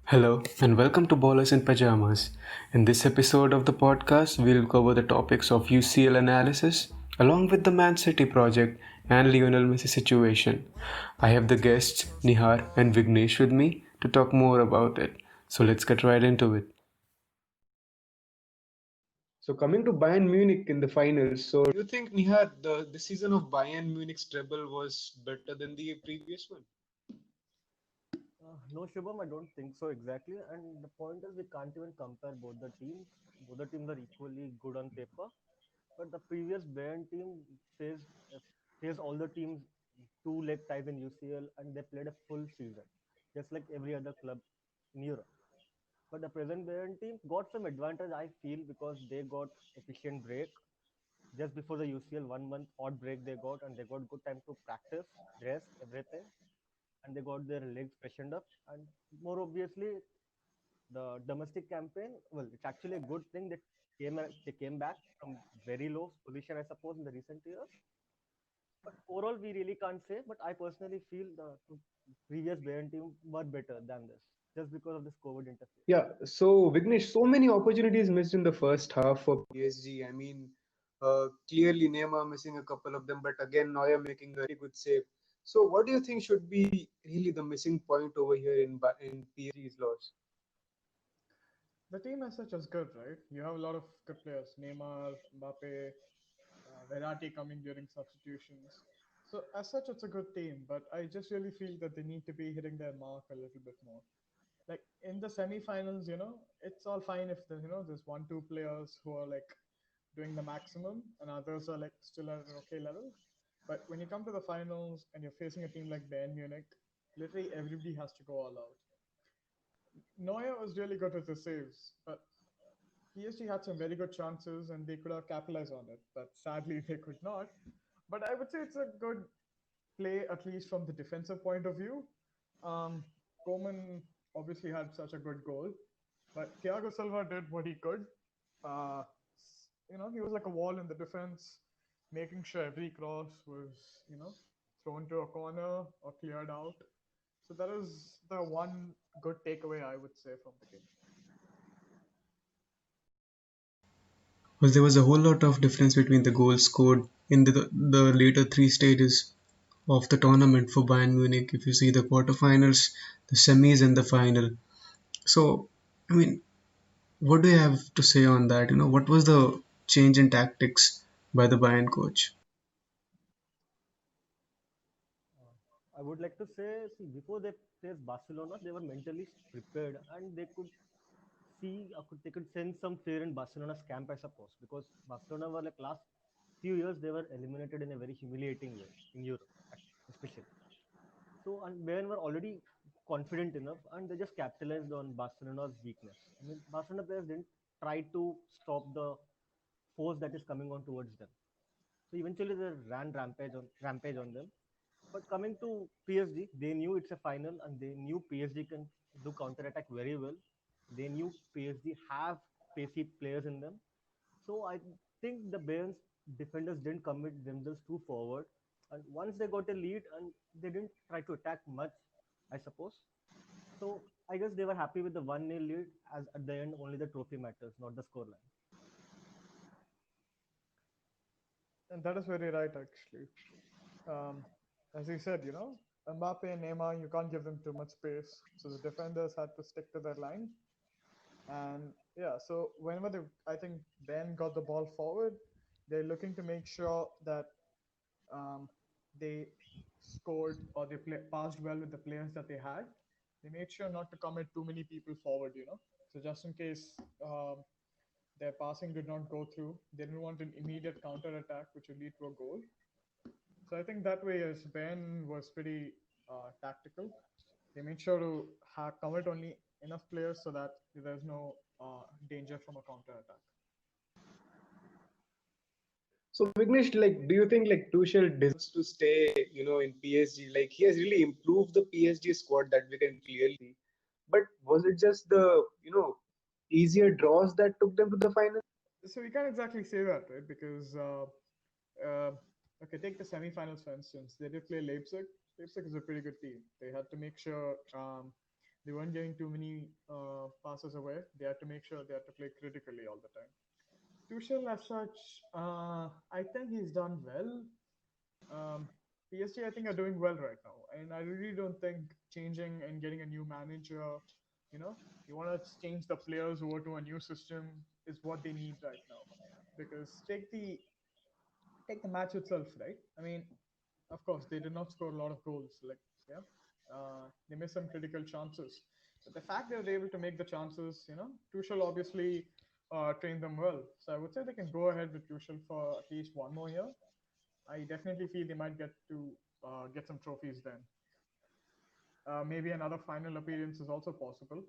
Hello and welcome to Ballers in Pajamas. In this episode of the podcast, we'll cover the topics of UCL analysis along with the Man City project and Lionel Messi situation. I have the guests Nihar and Vignesh with me to talk more about it. So let's get right into it. So coming to Bayern Munich in the finals, so do you think Nihar the season of Bayern Munich's treble was better than the previous one? No, Shubham, I don't think so exactly. And the point is, we can't even compare both the teams. Both the teams are equally good on paper. But the previous Bayern team faced faced all the teams two leg ties in UCL, and they played a full season, just like every other club in Europe. But the present Bayern team got some advantage, I feel, because they got efficient break just before the UCL 1 month odd break they got, and they got good time to practice, rest, everything, and they got their legs freshened up. And more obviously, the domestic campaign, well, it's actually a good thing that they came back from very low position, I suppose, in the recent years. But overall, we really can't say. But I personally feel the previous Bayern team were better than this, just because of this COVID interference. Yeah, so Vignesh, so many opportunities missed in the first half for PSG. I mean, clearly Neymar missing a couple of them, but again Neuer making a very good save. So, what do you think should be really the missing point over here in PSG's loss? The team as such is good, right? You have a lot of good players: Neymar, Mbappe, Verratti coming during substitutions. So as such, it's a good team. But I just really feel that they need to be hitting their mark a little bit more. Like in the semi-finals, it's all fine if there's one, two players who are like doing the maximum, and others are like still at an okay level. But when you come to the finals and you're facing a team like Bayern Munich, literally everybody has to go all out. Neuer was really good with the saves, but PSG had some very good chances and they could have capitalized on it, but sadly they could not. But I would say it's a good play, at least from the defensive point of view. Um, Coman obviously had such a good goal, but Thiago Silva did what he could. Uh, he was like a wall in the defense, making sure every cross was, thrown to a corner or cleared out. So that is the one good takeaway I would say from the game. Well, there was a whole lot of difference between the goals scored in the later three stages of the tournament for Bayern Munich. If you see the quarterfinals, the semis, and the final. So, I mean, what do you have to say on that? What was the change in tactics by the Bayern coach? I would like to say, see, before they faced Barcelona, they were mentally prepared and they could sense some fear in Barcelona's camp, I suppose, because Barcelona were like last few years they were eliminated in a very humiliating way in Europe, especially. So and Bayern were already confident enough, and they just capitalized on Barcelona's weakness. I mean, Barcelona players didn't try to stop the force that is coming on towards them. So eventually they ran rampage on them. But coming to PSG, they knew it's a final, and they knew PSG can do counter attack very well. They knew PSG have pacey players in them. So I think the Bayern's defenders didn't commit themselves too forward. And once they got a lead, and they didn't try to attack much, I suppose. So I guess they were happy with the 1-0 lead, as at the end only the trophy matters, not the scoreline. And that is very right, actually. Um, as you said, Mbappe and Neymar, you can't give them too much space. So the defenders had to stick to their line. And yeah, so whenever I think Ben got the ball forward, they're looking to make sure that um, they scored or they passed well with the players that they had. They made sure not to commit too many people forward. So just in case their passing did not go through, they didn't want an immediate counter attack, which would lead to a goal. So I think that way, as Ben was pretty tactical. They made sure to commit only enough players so that there's no danger from a counter attack. So Vignesh, like, do you think like Tuchel deserves to stay, in PSG? Like, he has really improved the PSG squad that we can clearly see. But was it just the, easier draws that took them to the final? So we can't exactly say that, right? Because uh, okay, take the semifinals for instance. They did play Leipzig. Leipzig is a pretty good team. They had to make sure They weren't getting too many passes away. They had to make sure they had to play critically all the time. Tuchel, as such, I think he's done well. PSG, I think, are doing well right now, and I really don't think changing and getting a new manager, you know, you want to change the players over to a new system is what they need right now. Because take the match itself, right? I mean, of course, they did not score a lot of goals. Like, yeah, they missed some critical chances. But the fact they were able to make the chances, Tuchel obviously trained them well. So I would say they can go ahead with Tuchel for at least one more year. I definitely feel they might get to get some trophies then. Maybe another final appearance is also possible.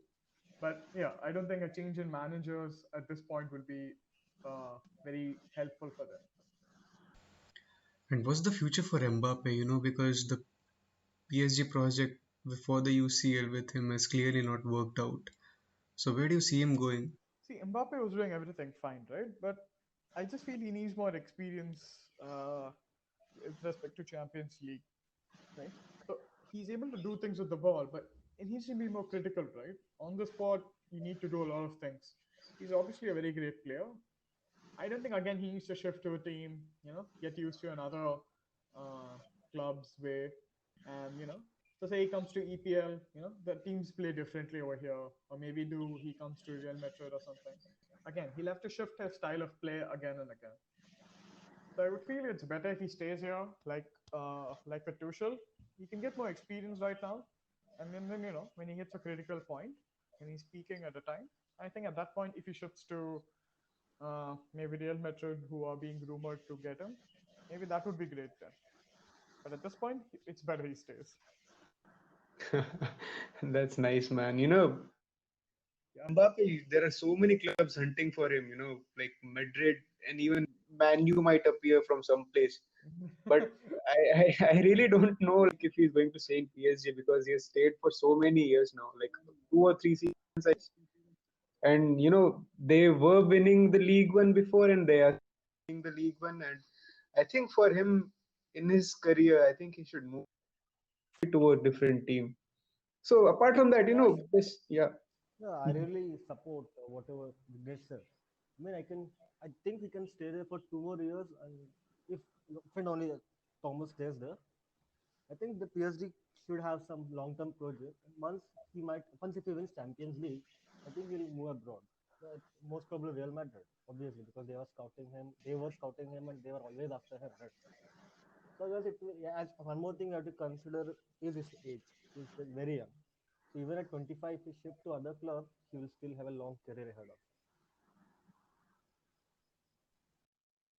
But yeah, I don't think a change in managers at this point would be very helpful for them. And what's the future for Mbappe? Because the PSG project before the UCL with him has clearly not worked out. So where do you see him going? See, Mbappe was doing everything fine, right? But I just feel he needs more experience with respect to Champions League, right? So he's able to do things with the ball, but it needs to be more critical, right? On the spot, you need to do a lot of things. He's obviously a very great player. I don't think again he needs to shift to a team, get used to another uh, club's way, and so say he comes to EPL, the teams play differently over here, or maybe do he comes to Real Madrid or something. Again, he'll have to shift his style of play again and again. So I would feel it's better if he stays here, like a Tuchel. He can get more experience right now, and then when he hits a critical point, when he's peaking at the time, I think at that point if he shifts to maybe Real Madrid, who are being rumored to get him, maybe that would be great then. But at this point, it's better he stays. That's nice, man. Yeah, Mbappe, there are so many clubs hunting for him, like Madrid and even Man U might appear from some place. But I really don't know like if he's going to stay in PSG because he has stayed for so many years now, like 2 or 3 seasons. And they were winning the League One before, and they are winning the League One. And I think for him in his career, I think he should move to a different team. So apart from that, Yeah, this yeah. yeah, I really support whatever Vignesh said. I think he can stay there for 2 more years, and if and only Thomas stays there, I think the PSG should have some long-term project. Once if he wins Champions League, I think he'll move abroad. Most probably Real Madrid, obviously, because they were scouting him, and they were always after him. Right? So yes, yeah, as one more thing you have to consider is his age. He's very young. So even at 25, if he shift to other club, he will still have a long career ahead of.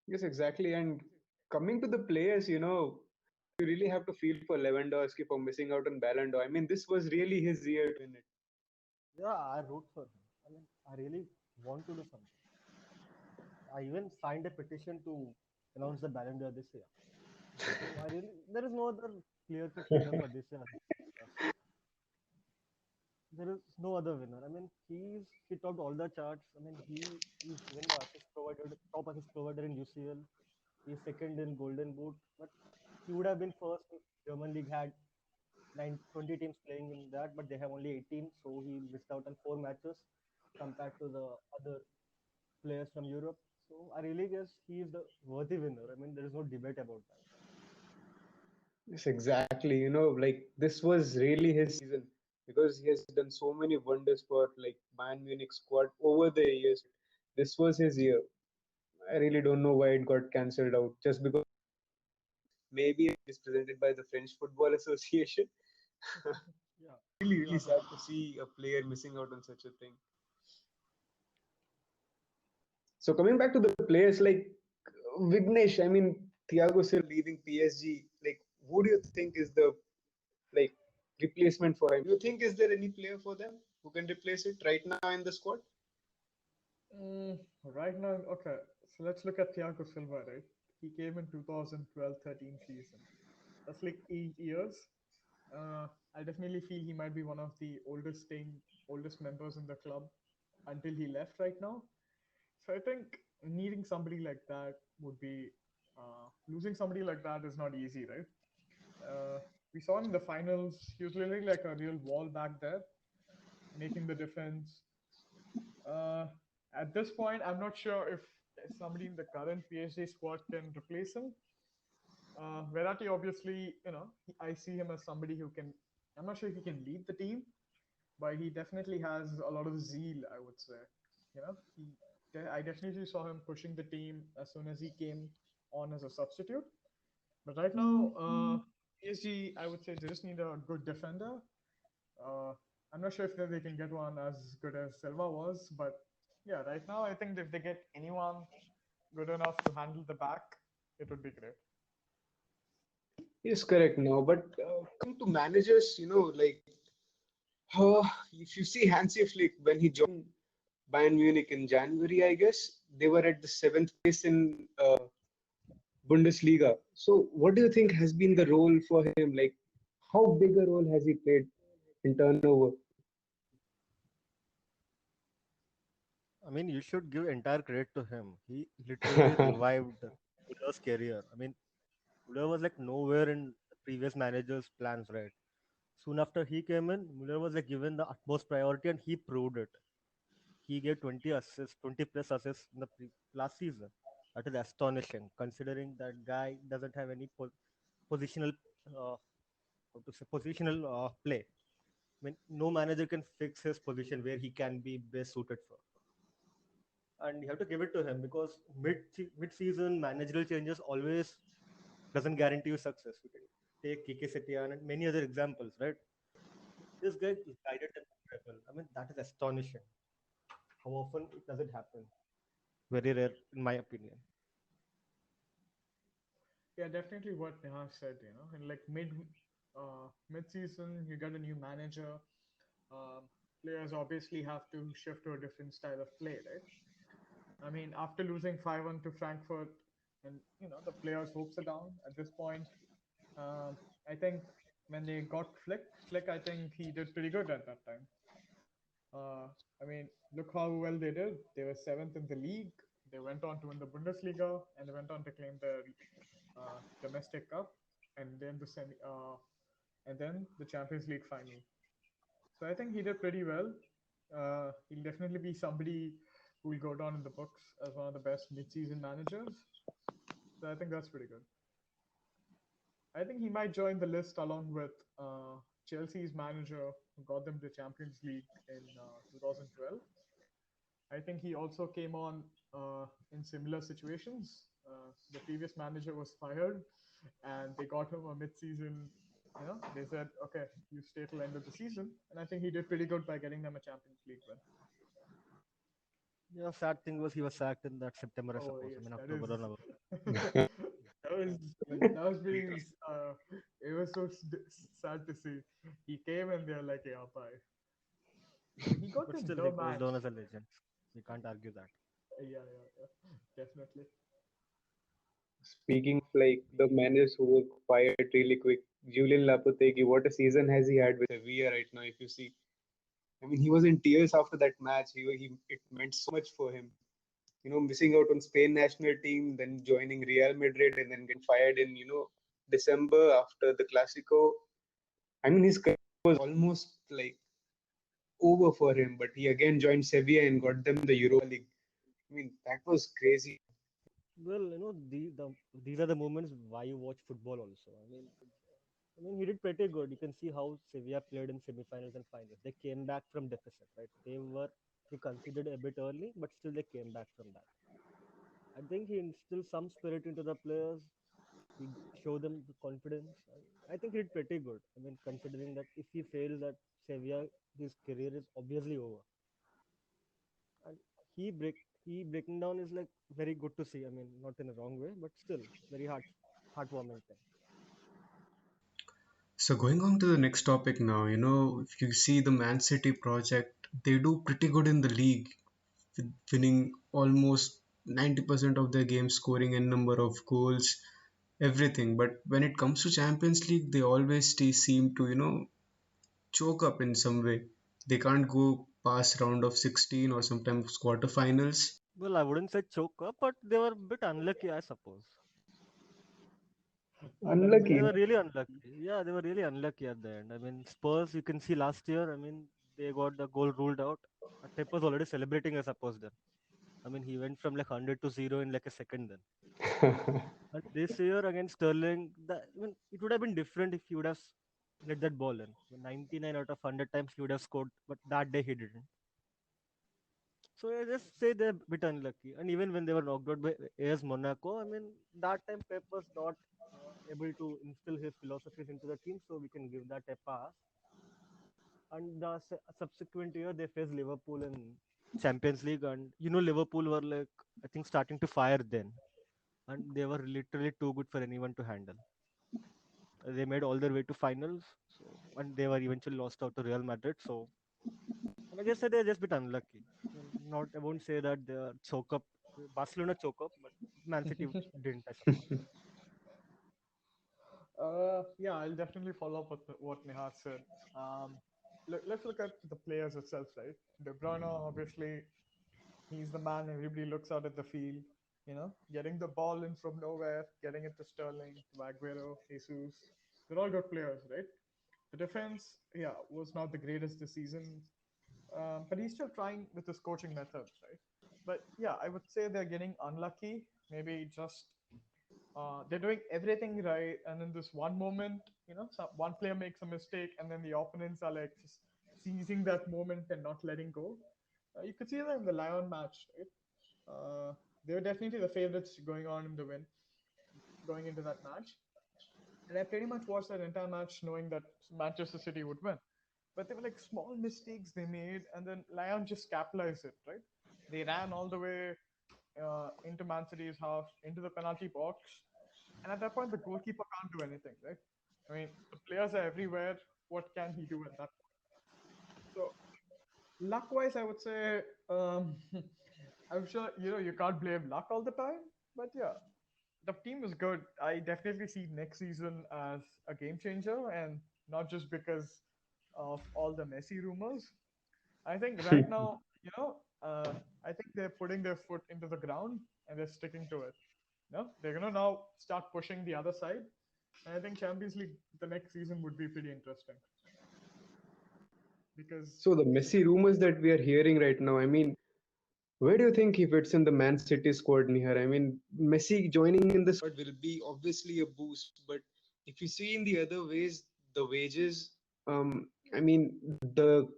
Yes, exactly. And coming to the players, you really have to feel for Lewandowski for missing out on Ballon d'Or. I mean, this was really his year to win it. Yeah, I root for him. I really want to do something. I even signed a petition to announce the Ballon d'Or this year. So there is no other clear-cut winner for this year. There is no other winner. He topped all the charts. He's even the top assist provider in UCL. He's second in Golden Boot, but he would have been first if German league had 20 teams playing in that, but they have only 18, so he missed out on 4 matches compared to the other players from Europe. So I really guess he is the worthy winner. There is no debate about that. Yes, exactly. Like this was really his season because he has done so many wonders for like Bayern Munich squad over the years. This was his year. I really don't know why it got cancelled out. Just because maybe it is presented by the French Football Association. Yeah, Really, really sad to see a player missing out on such a thing. So coming back to the players like Vignesh, I mean Thiago Silva leaving PSG, like who do you think is the like replacement for him? Do you think is there any player for them who can replace it right now in the squad? Right now, okay. So let's look at Thiago Silva, right? He came in 2012-13 season. That's like 8 years. I definitely feel he might be one of the oldest members in the club until he left right now. So I think needing somebody like that would be losing somebody like that is not easy, right? We saw him in the finals. He was literally like a real wall back there. making the difference. Uh, at this point, I'm not sure if somebody in the current PSG squad can replace him. Verratti, obviously, I see him as somebody who can. I'm not sure if he can lead the team, but he definitely has a lot of zeal, I would say. I definitely saw him pushing the team as soon as he came on as a substitute. But right now, PSG, I would say, they just need a good defender. Uh, I'm not sure if they can get one as good as Silva was, but yeah, right now I think if they get anyone good enough to handle the back, it would be great. Yes, correct now. But come to managers, like uh, if you see Hansi Flick when he joined Bayern Munich in January, I guess they were at the seventh place in Bundesliga. So, what do you think has been the role for him? Like, how big a role has he played in turnover? I mean, you should give entire credit to him. He literally revived Muller's career. I mean, Muller was like nowhere in the previous manager's plans, right? Soon after he came in, Muller was like given the utmost priority, and he proved it. He gave 20 assists, 20 plus assists in the last season. That is astonishing, considering that guy doesn't have any positional, how to say, positional play. I mean, no manager can fix his position where he can be best suited for. And you have to give it to him because mid season managerial changes always doesn't guarantee you success. You can take Kike Setien and many other examples, right? This guy guided them to level. I mean, that is astonishing. How often it doesn't happen? Very rare, in my opinion. Yeah, definitely what Neha said, and like mid season, you get a new manager. Um, Players obviously have to shift to a different style of play, right? I mean, after losing 5-1 to Frankfurt, and the players' hopes are down at this point. I think when they got Flick, I think he did pretty good at that time. I mean, look how well they did. They were seventh in the league. They went on to win the Bundesliga, and they went on to claim the domestic cup, and then and then the Champions League final. So I think he did pretty well. He'll definitely be somebody who will go down in the books as one of the best mid-season managers. So I think that's pretty good. I think he might join the list along with Chelsea's manager who got them the Champions League in 2012. I think he also came on in similar situations. The previous manager was fired, and they got him a mid-season. They said, "Okay, you stay till end of the season," and I think he did pretty good by getting them a Champions League win. Yeah, sad thing was he was sacked in that September, I Oh suppose. I yes, mean, that October is or November. that was pretty. It was so sad to see. He came and they're like, "Yeah, bye." He got But them still, the he goes match. down as a legend. We can't argue that. Yeah, definitely. Speaking of like the managers who were fired really quick, Julian Lopetegui, what a season has he had with Sevilla right now? If you see, I mean, he was in tears after that match. He it meant so much for him. Missing out on Spain national team, then joining Real Madrid, and then getting fired in December after the Clasico. I mean, his career was almost like over for him, but he again joined Sevilla and got them the Europa League. I mean, that was crazy. Well, these are the moments why you watch football. Also, I mean, he did pretty good. You can see how Sevilla played in semifinals and finals. They came back from deficit, right? They conceded a bit early, but still they came back from that. I think he instilled some spirit into the players. He showed them the confidence. I think he did pretty good. I mean, considering that if he fails at Sevilla, his career is obviously over. And he break he breaking down is like very good to see. I mean, not in a wrong way, but still very heartwarming thing. So going on to the next topic now, if you see the Man City project, they do pretty good in the league, winning almost 90% of their games, scoring a number of goals, everything. But when it comes to Champions League, they always seem to, choke up in some way. They can't go past round of 16 or sometimes quarterfinals. Well, I wouldn't say choke up, but they were a bit unlucky, I suppose. That is They Unlucky. were definitely. really unlucky. Yeah, they were really unlucky at the end. I mean, Spurs, you can see last year. I mean, they got the goal ruled out, Pep was already celebrating, I suppose. Then, I mean, he went from like 100 to 0 in like a second. Then, and this year against Sterling, I mean, it would have been different if he would have let that ball in. 99 out of 100 times he would have scored, but that day he didn't. So I just say they're a bit unlucky. And even when they were knocked out by AS Monaco, I mean, that time Pep was not able to instill his philosophies into the team, so we can give that a pass. And the subsequent year, they faced Liverpool in Champions League, and Liverpool were like, I think, starting to fire then, and they were literally too good for anyone to handle. They made all their way to finals, so and they were eventually lost out to Real Madrid. So and I just said they're just a bit unlucky. Not, I won't say that they are choke up. Barcelona choke up, but Man City didn't, I suppose. Yeah, I'll definitely follow up with what Nihar said. Let's look at the players itself, right? De Bruyne, obviously, he's the man everybody looks out at the field, getting the ball in from nowhere, getting it to Sterling, to Aguero, Jesus. They're all good players, right? The defense, yeah, was not the greatest this season, but he's still trying with his coaching methods, right? But yeah, I would say they're getting unlucky. Maybe just they're doing everything right, and in this one moment, one player makes a mistake, and then the opponents are like just seizing that moment and not letting go. You could see that in the Lyon match, right? They were definitely the favorites going into that match, and I pretty much watched that entire match knowing that Manchester City would win. But they were like small mistakes they made, and then Lyon just capitalized it, right? They ran all the way into Man City's half, into the penalty box, and at that point, the goalkeeper can't do anything, right? I mean, the players are everywhere. What can he do at that point? So, luck-wise, I would say, I'm sure you can't blame luck all the time, but yeah, the team is good. I definitely see next season as a game changer, and not just because of all the Messi rumors. I think right now, I think they're putting their foot into the ground and they're sticking to it. They're gonna now start pushing the other side, and I think Champions League the next season would be pretty interesting because So the Messi rumors that we are hearing right now, I mean, where do you think he fits in the Man City squad, Nihar? I mean, Messi joining in the squad will be obviously a boost, but if you see in the other ways, the wages, I mean, the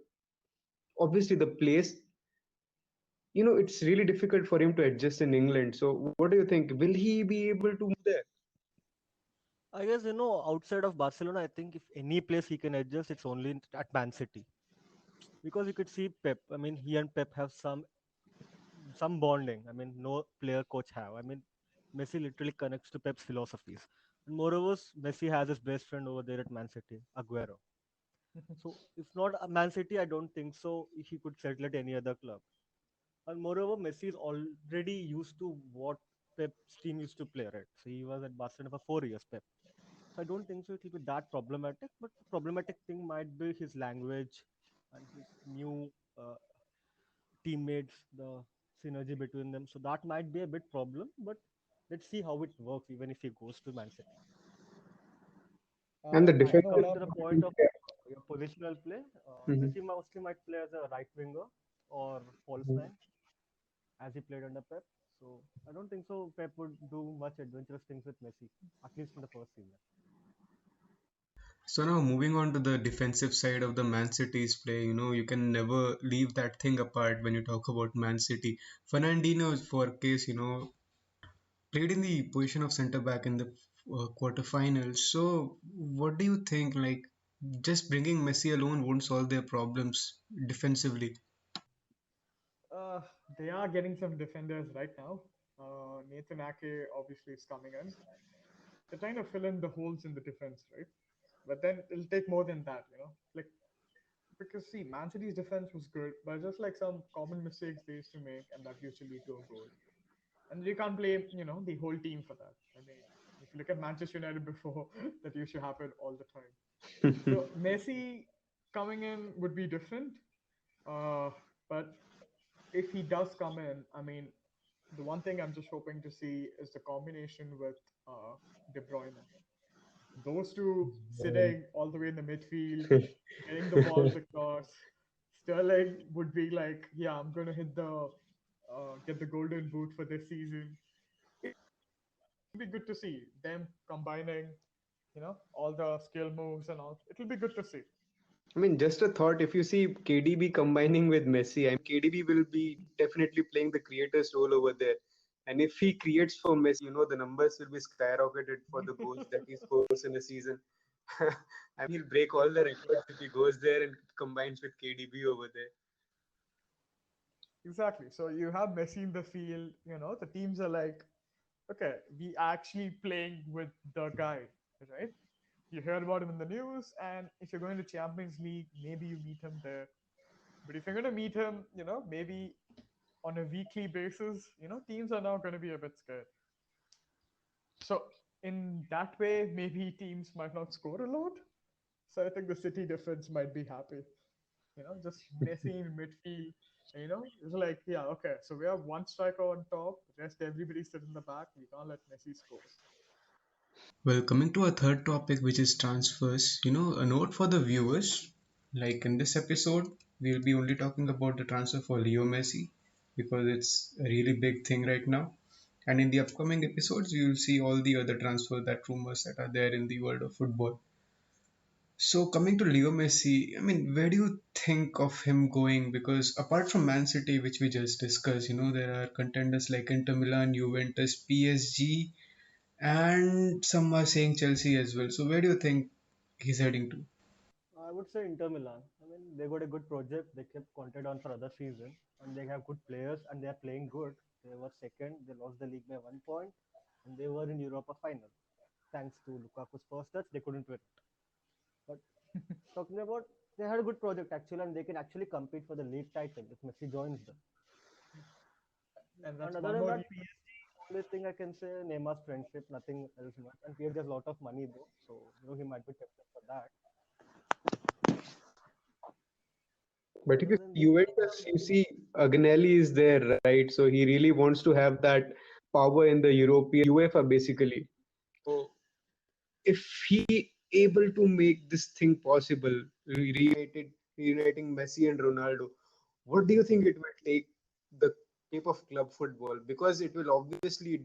obviously the place, it's really difficult for him to adjust in England. So what do you think? Will he be able to move there? I guess, outside of Barcelona, I think if any place he can adjust, it's only at Man City. Because you could see Pep. I mean, he and Pep have some bonding. I mean, no player coach have. I mean, Messi literally connects to Pep's philosophies. And moreover, Messi has his best friend over there at Man City, Aguero. So if not Man City, I don't think so. He could settle at any other club. And moreover, Messi is already used to what Pep's team used to play, right? So he was at Barcelona for 4 years, Pep. So I don't think so it will be that problematic. But the problematic thing might be his language and his new teammates, the synergy between them. So that might be a bit problem. But let's see how it works, even if he goes to Man City. And the yeah, And no coming doubt. to the point of your positional play, Mhm. Messi mostly might play as a right winger or false nine, as he played under Pep. So I don't think so. Pep would do much adventurous things with Messi, at least in the first season. So now moving on to the defensive side of the Man City's play, you can never leave that thing apart when you talk about Man City. Fernandinho, for case, played in the position of centre back in the quarterfinals. So what do you think? Like, just bringing Messi alone won't solve their problems defensively. Uh, they are getting some defenders right now. Nathan Ake obviously is coming in. They're trying to fill in the holes in the defense, right? But then it'll take more than that, Like because see, Man City's defense was good, but just like some common mistakes they used to make, and that used to lead to a goal. And you can't blame, the whole team for that. I mean, if you look at Manchester United before, that used to happen all the time. So Messi coming in would be different. But if he does come in, I mean, the one thing I'm just hoping to see is the combination with De Bruyne. Those two sitting all the way in the midfield, getting the balls across, Sterling would be like, yeah, I'm gonna hit the get the golden boot for this season. It'll be good to see them combining, all the skill moves and all. It'll be good to see. I mean, just a thought, if you see KDB combining with Messi, I mean, KDB will be definitely playing the creator's role over there. And if he creates for Messi, the numbers will be skyrocketed for the goals that he scores in a season. I mean, he'll break all the records if he goes there and combines with KDB over there. Exactly. So you have Messi in the field. The teams are like, okay, we actually playing with the guy, right? You hear about him in the news, and if you're going to Champions League, maybe you meet him there. But if you're going to meet him, maybe on a weekly basis, teams are now going to be a bit scared. So in that way, maybe teams might not score a lot. So I think the City defense might be happy. Just Messi in midfield. It's like, yeah, okay. So we have one striker on top. Rest everybody sit in the back. We can't let Messi score. Well, coming to our third topic, which is transfers, a note for the viewers. Like in this episode, we'll be only talking about the transfer for Leo Messi because it's a really big thing right now. And in the upcoming episodes, you will see all the other transfer that rumors that are there in the world of football. So coming to Leo Messi, I mean, where do you think of him going? Because apart from Man City, which we just discussed, there are contenders like Inter Milan, Juventus, PSG, and some are saying Chelsea as well. So where do you think he's heading to? I would say Inter Milan. I mean, they got a good project. They kept Conte on for other season, and they have good players, and they are playing good. They were second. They lost the league by 1 point, and they were in Europa final. Thanks to Lukaku's first touch, they couldn't win. But talking about, they had a good project actually, and they can actually compete for the league title if Messi joins them. And And that's other one than more. that, PSG, only thing I can say, Neymar's friendship, nothing else much. And PSG has a lot of money though, so he might be tempted for that. But if Other you than see these, Juventus, you see Agnelli is there, right? So he really wants to have that power in the European UEFA basically. So if he able to make this thing possible, reuniting Messi and Ronaldo, what do you think it will take the shape of club football? Because it will obviously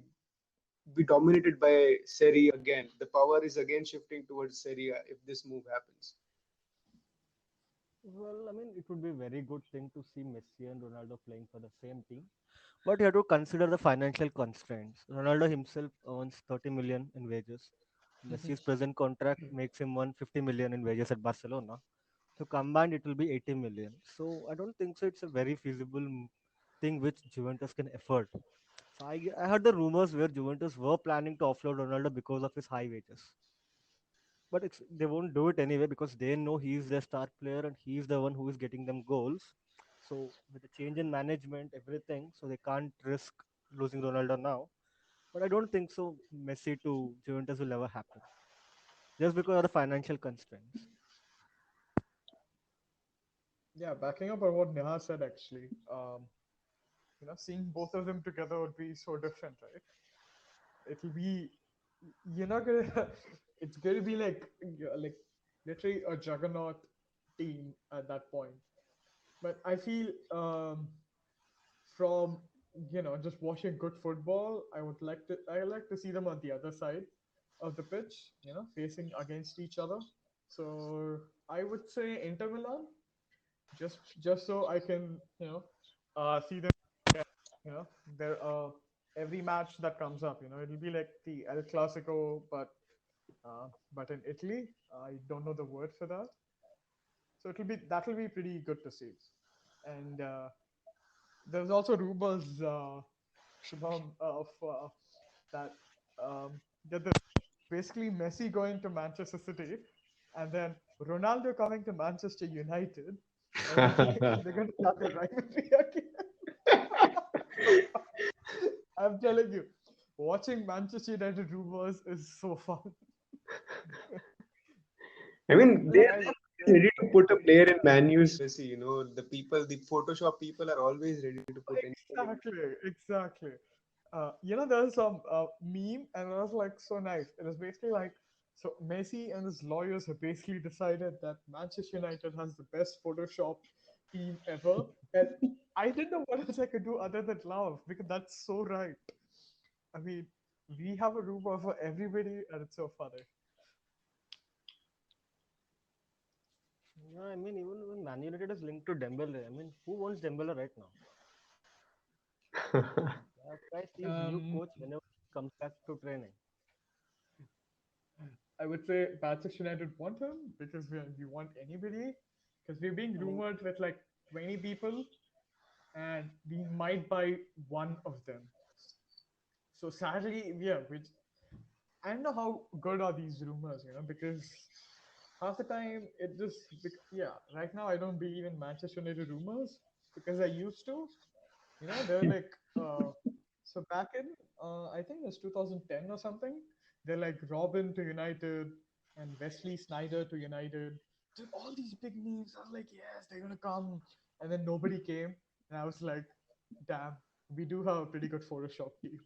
be dominated by Serie A again. The power is again shifting towards Serie A if this move happens. well, I mean, it would be a very good thing to see Messi and Ronaldo playing for the same team. But you have to consider the financial constraints. Ronaldo himself earns 30 million in wages. Messi's present contract makes him 150 million in wages at Barcelona. So combined, it will be 80 million. So I don't think so. It's a very feasible thing which Juventus can afford. So I heard the rumors where Juventus were planning to offload Ronaldo because of his high wages. But they won't do it anyway because they know he's their star player and he's the one who is getting them goals. So with the change in management, everything, so they can't risk losing Ronaldo now. But I don't think so. Messi to Juventus will ever happen just because of the financial constraints. Yeah, backing up on what Neha said, actually, seeing both of them together would be so different, right? It'll be, you're not gonna, it's gonna be like literally a juggernaut team at that point. But I feel from just watching good football, I like to see them on the other side of the pitch, facing against each other. So I would say Inter Milan, just so I can see them. You know, there every match that comes up, it'll be like the El Clasico, but in Italy. I don't know the word for that, so that'll be pretty good to see. And there's also rumors, Shubham, of that that there's basically Messi going to Manchester City, and then Ronaldo coming to Manchester United, and then they're going to start the rivalry again. I'm telling you, watching Manchester United rumors is so fun. I mean, Well, they're I ready to put a player in Man U's jersey. The people, the Photoshop people are always ready to put anything in. Exactly. There's some meme, and it was like so nice. It was basically like, so Messi and his lawyers have basically decided that Manchester United has the best Photoshop team ever. And I didn't know what else I could do other than laugh because that's so right. I mean, we have a rumor for everybody, and it's so funny. Yeah, I mean, even when Man United is linked to Dembele, I mean, who wants Dembele right now? Christ, he's new Um, coach whenever he comes back to training. I would say Manchester United want him because we want anybody because we're being I mean, rumored with like 20 people and we might buy one of them. So sadly, yeah, which I don't know how good are these rumors, because half the time it just yeah. Right now, I don't believe in Manchester United rumors because I used to. They're like so back in I think it was 2010 or something. They're like Robin to United and Wesley Snyder to United. Dude, all these big names. I was like, yes, they're gonna come, and then nobody came, and I was like, damn, we do have a pretty good Photoshop team.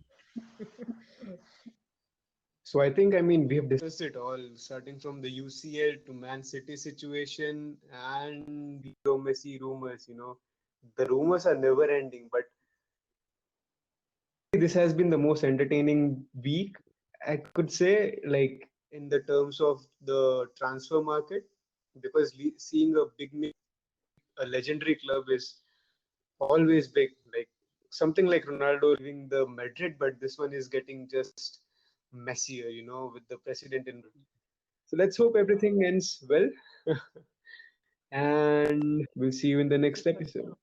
So I think, I mean, we have discussed it all, starting from the UCL to Man City situation and Leo Messi rumors. The rumors are never ending, but this has been the most entertaining week, I could say, like in the terms of the transfer market, because seeing a big name, a legendary club is always big. Like something like Ronaldo leaving the Madrid, but this one is getting just messier, with the president in. So let's hope everything ends well, and we'll see you in the next episode.